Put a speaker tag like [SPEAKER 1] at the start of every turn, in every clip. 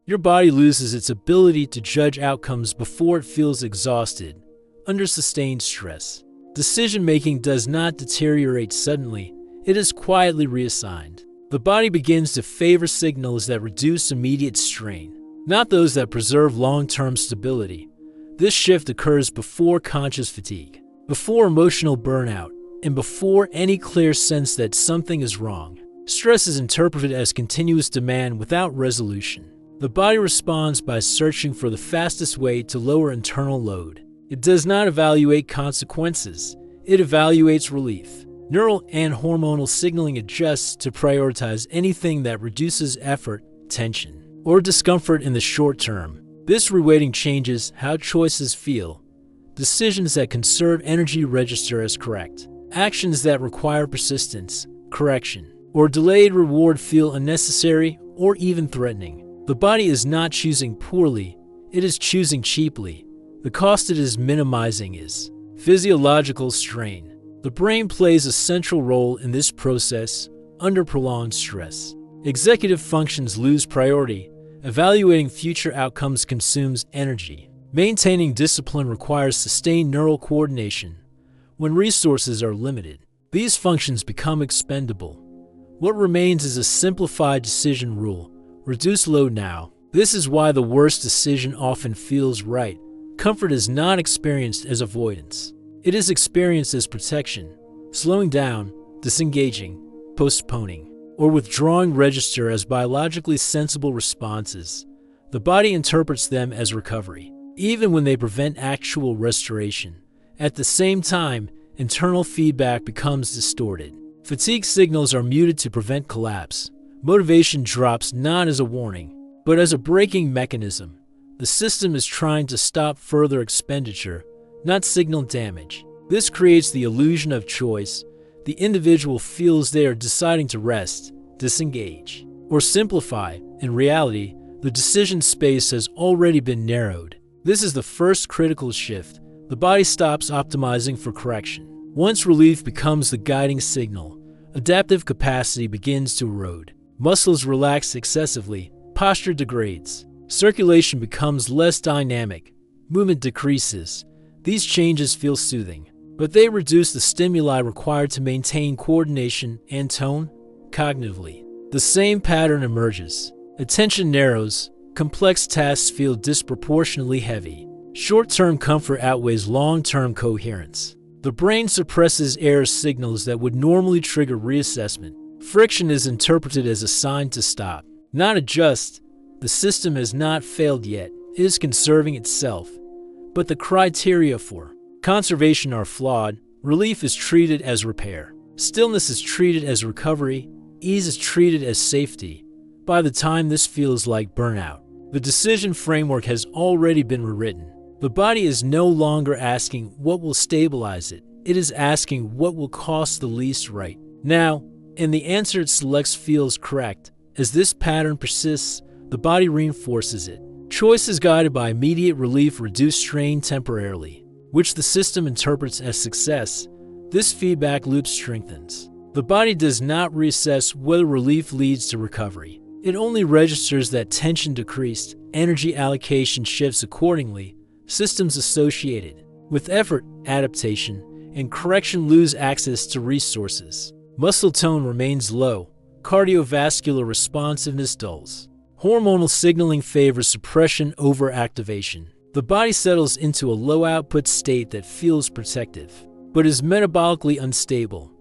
[SPEAKER 1] Your body loses its ability to judge outcomes before it feels exhausted under sustained stress. Decision-making does not deteriorate suddenly, it is quietly reassigned. The body begins to favor signals that reduce immediate strain, not those that preserve long-term stability. This shift occurs before conscious fatigue, before emotional burnout, and before any clear sense that something is wrong. Stress is interpreted as continuous demand without resolution. The body responds by searching for the fastest way to lower internal load. It does not evaluate consequences, it evaluates relief. Neural and hormonal signaling adjusts to prioritize anything that reduces effort, tension, or discomfort in the short term. This reweighting changes how choices feel. Decisions that conserve energy register as correct. Actions that require persistence, correction, or delayed reward feel unnecessary or even threatening. The body is not choosing poorly, it is choosing cheaply. The cost it is minimizing is physiological strain. The brain plays a central role in this process under prolonged stress. Executive functions lose priority. Evaluating future outcomes consumes energy. Maintaining discipline requires sustained neural coordination. When resources are limited, these functions become expendable. What remains is a simplified decision rule. Reduce load now. This is why the worst decision often feels right. Comfort is not experienced as avoidance. It is experienced as protection. Slowing down, disengaging, postponing, or withdrawing register as biologically sensible responses. The body interprets them as recovery, even when they prevent actual restoration. At the same time, internal feedback becomes distorted. Fatigue signals are muted to prevent collapse. Motivation drops not as a warning, but as a braking mechanism. The system is trying to stop further expenditure, not signal damage. This creates the illusion of choice. The individual feels they are deciding to rest, disengage, or simplify. In reality, the decision space has already been narrowed. This is the first critical shift. The body stops optimizing for correction. Once relief becomes the guiding signal, adaptive capacity begins to erode. Muscles relax excessively, posture degrades, circulation becomes less dynamic, movement decreases. These changes feel soothing, but they reduce the stimuli required to maintain coordination and tone cognitively. The same pattern emerges. Attention narrows, complex tasks feel disproportionately heavy. Short-term comfort outweighs long-term coherence. The brain suppresses error signals that would normally trigger reassessment. Friction is interpreted as a sign to stop, not adjust. The system has not failed yet, it is conserving itself. But the criteria for conservation are flawed. Relief is treated as repair. Stillness is treated as recovery. Ease is treated as safety. By the time this feels like burnout, the decision framework has already been rewritten. The body is no longer asking what will stabilize it. It is asking what will cost the least right now, and the answer it selects feels correct. As this pattern persists, the body reinforces it. Choices guided by immediate relief reduce strain temporarily, which the system interprets as success. This feedback loop strengthens. The body does not reassess whether relief leads to recovery. It only registers that tension decreased. Energy allocation shifts accordingly. Systems associated with effort, adaptation, and correction lose access to resources. Muscle tone remains low. Cardiovascular responsiveness dulls. Hormonal signaling favors suppression over activation. The body settles into a low-output state that feels protective, but is metabolically unstable.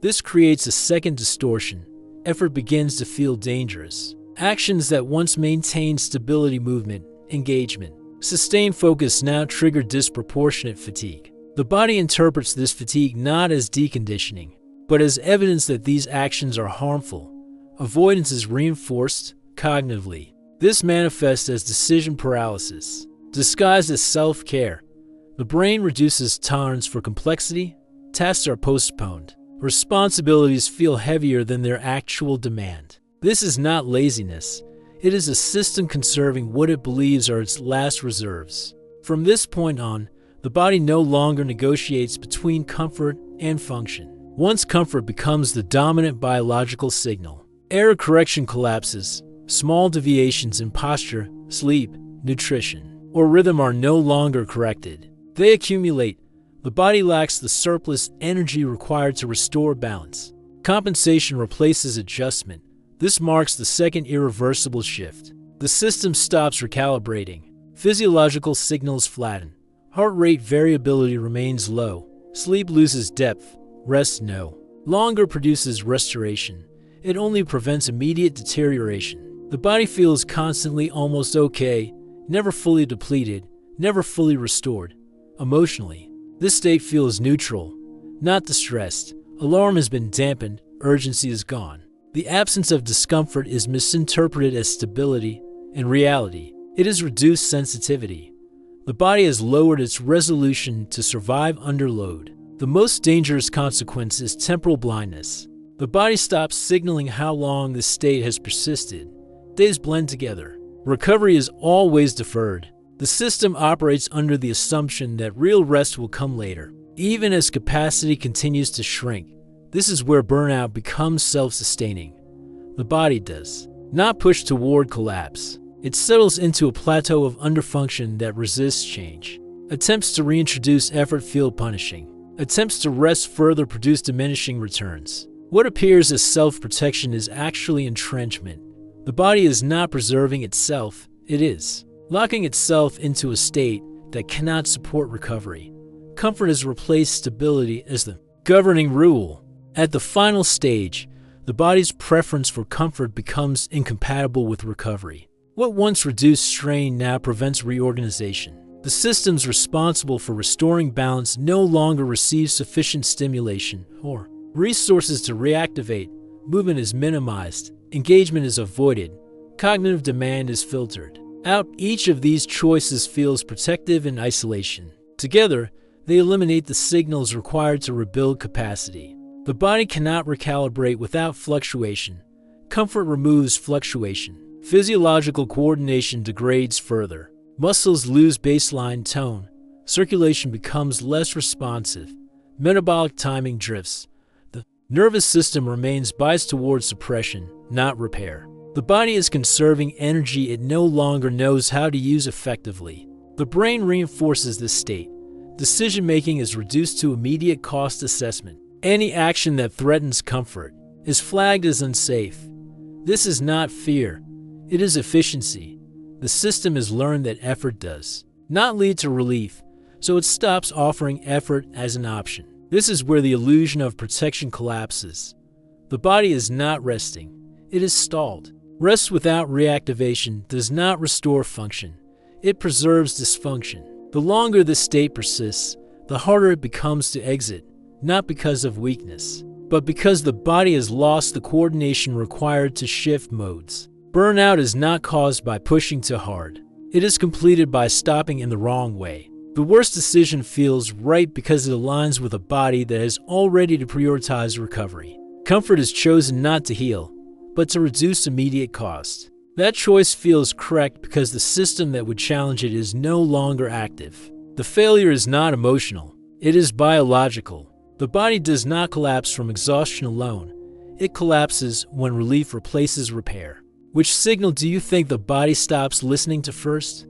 [SPEAKER 1] This creates a second distortion. Effort begins to feel dangerous. Actions that once maintained stability, movement, engagement, sustained focus now trigger disproportionate fatigue. The body interprets this fatigue not as deconditioning, but as evidence that these actions are harmful. Avoidance is reinforced cognitively. This manifests as decision paralysis, disguised as self-care. The brain reduces tolerance for complexity. Tasks are postponed. Responsibilities feel heavier than their actual demand. This is not laziness. It is a system conserving what it believes are its last reserves. From this point on, the body no longer negotiates between comfort and function. Once comfort becomes the dominant biological signal, error correction collapses. Small deviations in posture, sleep, nutrition, or rhythm are no longer corrected. They accumulate. The body lacks the surplus energy required to restore balance. Compensation replaces adjustment. This marks the second irreversible shift. The system stops recalibrating. Physiological signals flatten. Heart rate variability remains low. Sleep loses depth. Rest no longer produces restoration. It only prevents immediate deterioration. The body feels constantly almost okay, never fully depleted, never fully restored. Emotionally, this state feels neutral, not distressed. Alarm has been dampened, urgency is gone. The absence of discomfort is misinterpreted as stability. In reality, it is reduced sensitivity. The body has lowered its resolution to survive under load. The most dangerous consequence is temporal blindness. The body stops signaling how long this state has persisted. Days blend together. Recovery is always deferred. The system operates under the assumption that real rest will come later. Even as capacity continues to shrink, this is where burnout becomes self-sustaining. The body does not push toward collapse. It settles into a plateau of underfunction that resists change. Attempts to reintroduce effort feel punishing. Attempts to rest further produce diminishing returns. What appears as self-protection is actually entrenchment. The body is not preserving itself, it is locking itself into a state that cannot support recovery. Comfort has replaced stability as the governing rule. At the final stage, the body's preference for comfort becomes incompatible with recovery. What once reduced strain now prevents reorganization. The systems responsible for restoring balance no longer receive sufficient stimulation or resources to reactivate. Movement is minimized, engagement is avoided, cognitive demand is filtered out. Each of these choices feels protective in isolation. Together, they eliminate the signals required to rebuild capacity. The body cannot recalibrate without fluctuation. Comfort removes fluctuation. Physiological coordination degrades further. Muscles lose baseline tone. Circulation becomes less responsive. Metabolic timing drifts. The nervous system remains biased towards suppression, not repair. The body is conserving energy it no longer knows how to use effectively. The brain reinforces this state. Decision-making is reduced to immediate cost assessment. Any action that threatens comfort is flagged as unsafe. This is not fear. It is efficiency. The system has learned that effort does not lead to relief, so it stops offering effort as an option. This is where the illusion of protection collapses. The body is not resting. It is stalled. Rest without reactivation does not restore function. It preserves dysfunction. The longer this state persists, the harder it becomes to exit, not because of weakness, but because the body has lost the coordination required to shift modes. Burnout is not caused by pushing too hard. It is completed by stopping in the wrong way. The worst decision feels right because it aligns with a body that is already to prioritize recovery. Comfort is chosen not to heal, but to reduce immediate cost. That choice feels correct because the system that would challenge it is no longer active. The failure is not emotional. It is biological. The body does not collapse from exhaustion alone. It collapses when relief replaces repair. Which signal do you think the body stops listening to first?